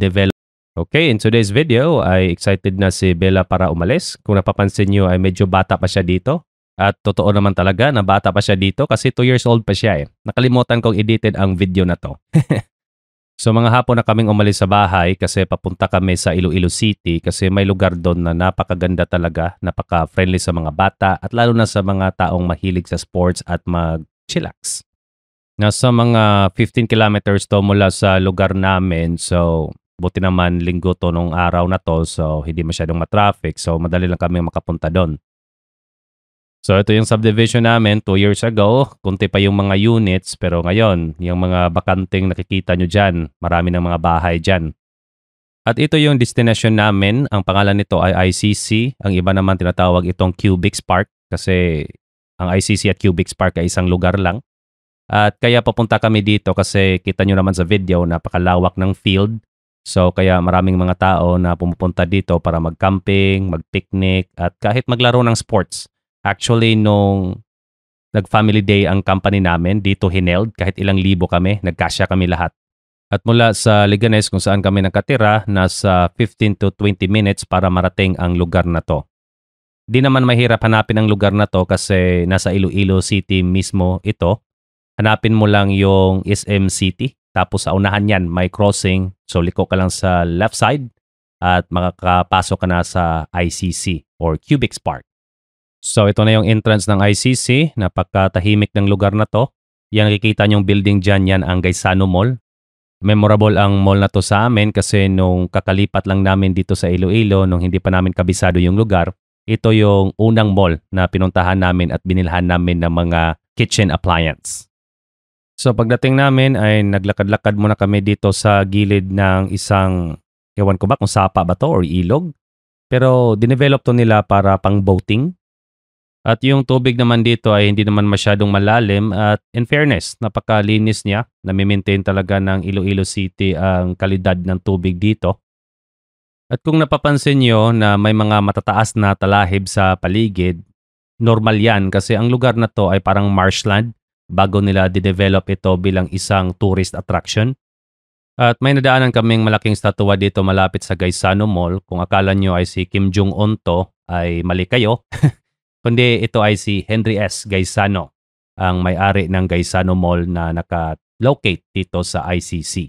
develop. Okay, in today's video ay excited na si Bella para umalis. Kung napapansin nyo ay medyo bata pa siya dito. At totoo naman talaga na bata pa siya dito kasi 2 years old pa siya eh. Nakalimutan kong edited ang video na to. So mga hapon na kaming umalis sa bahay kasi papunta kami sa Iloilo City kasi may lugar doon na napakaganda talaga, napaka-friendly sa mga bata at lalo na sa mga taong mahilig sa sports at mag-chillax. Nasa mga 15 kilometers to mula sa lugar namin, so buti naman linggo to nung araw na to, so hindi masyadong matraffic, so madali lang kami makapunta doon. So ito yung subdivision namin 2 years ago, kunti pa yung mga units, pero ngayon, yung mga bakanting nakikita nyo dyan, marami ng mga bahay dyan. At ito yung destination namin, ang pangalan nito ay ICC, ang iba naman tinatawag itong Cubics Park, kasi ang ICC at Cubics Park ay isang lugar lang. At kaya papunta kami dito kasi kita nyo naman sa video, napakalawak ng field. So kaya maraming mga tao na pumupunta dito para mag-camping, mag-picnic at kahit maglaro ng sports. Actually, nung nag-family day ang company namin, dito hineld, kahit ilang libo kami, nagkasya kami lahat. At mula sa Liganes kung saan kami nakatira, nasa 15 to 20 minutes para marating ang lugar na to. Di naman mahirap hanapin ang lugar na to kasi nasa Iloilo City mismo ito. Hanapin mo lang yung SM City. Tapos sa unahan yan, may crossing. So liko ka lang sa left side at makakapasok ka na sa ICC or Cubics Park. So ito na yung entrance ng ICC. Napakatahimik ng lugar na to. Yan nakikita nyong building dyan, yan ang Gaisano Mall. Memorable ang mall na to sa amin kasi nung kakalipat lang namin dito sa Iloilo, nung hindi pa namin kabisado yung lugar, ito yung unang mall na pinuntahan namin at binilhan namin ng mga kitchen appliance. So pagdating namin ay naglakad-lakad muna kami dito sa gilid ng isang, ewan ko ba kung sapa ba to or ilog. Pero dinevelop to nila para pang boating. At yung tubig naman dito ay hindi naman masyadong malalim at in fairness, napakalinis niya. Nami-maintain talaga ng Iloilo City ang kalidad ng tubig dito. At kung napapansin nyo na may mga matataas na talahib sa paligid, normal yan kasi ang lugar na to ay parang marshland. Bago nila didevelop ito bilang isang tourist attraction. At may nadaanan kaming malaking statwa dito malapit sa Gaisano Mall. Kung akala nyo ay si Kim Jong-un to, ay mali kayo. Kundi ito ay si Henry S. Gaisano, ang may-ari ng Gaisano Mall na naka-locate dito sa ICC.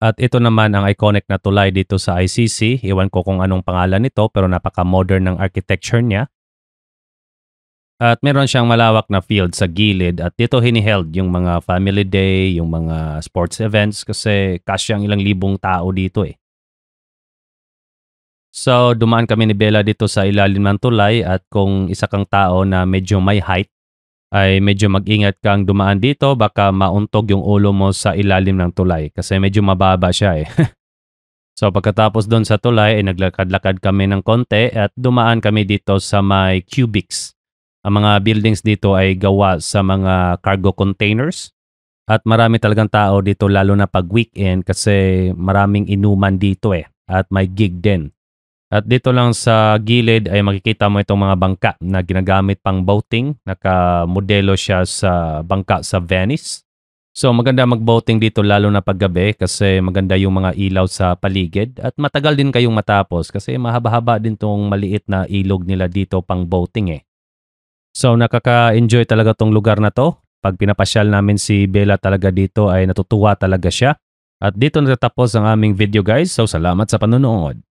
At ito naman ang iconic na tulay dito sa ICC. Iwan ko kung anong pangalan nito pero napaka-modern ng architecture niya. At meron siyang malawak na field sa gilid at dito hiniheld yung mga family day, yung mga sports events kasi kasyang ilang libong tao dito eh. So dumaan kami ni Bella dito sa ilalim ng tulay at kung isa kang tao na medyo may height ay medyo mag-ingat kang dumaan dito baka mauntog yung ulo mo sa ilalim ng tulay kasi medyo mababa siya eh. So pagkatapos doon sa tulay ay naglakad-lakad kami ng konti at dumaan kami dito sa may cubics. Ang mga buildings dito ay gawa sa mga cargo containers at marami talagang tao dito lalo na pag weekend kasi maraming inuman dito eh at may gig din. At dito lang sa gilid ay makikita mo itong mga bangka na ginagamit pang boating. Nakamodelo siya sa bangka sa Venice. So maganda mag-boating dito lalo na paggabi kasi maganda yung mga ilaw sa paligid at matagal din kayong matapos kasi mahaba-haba din tong maliit na ilog nila dito pang boating eh. So nakaka-enjoy talaga tong lugar na to. Pag pinapasyal namin si Bella talaga dito ay natutuwa talaga siya. At dito natatapos ang aming video guys. So salamat sa panonood.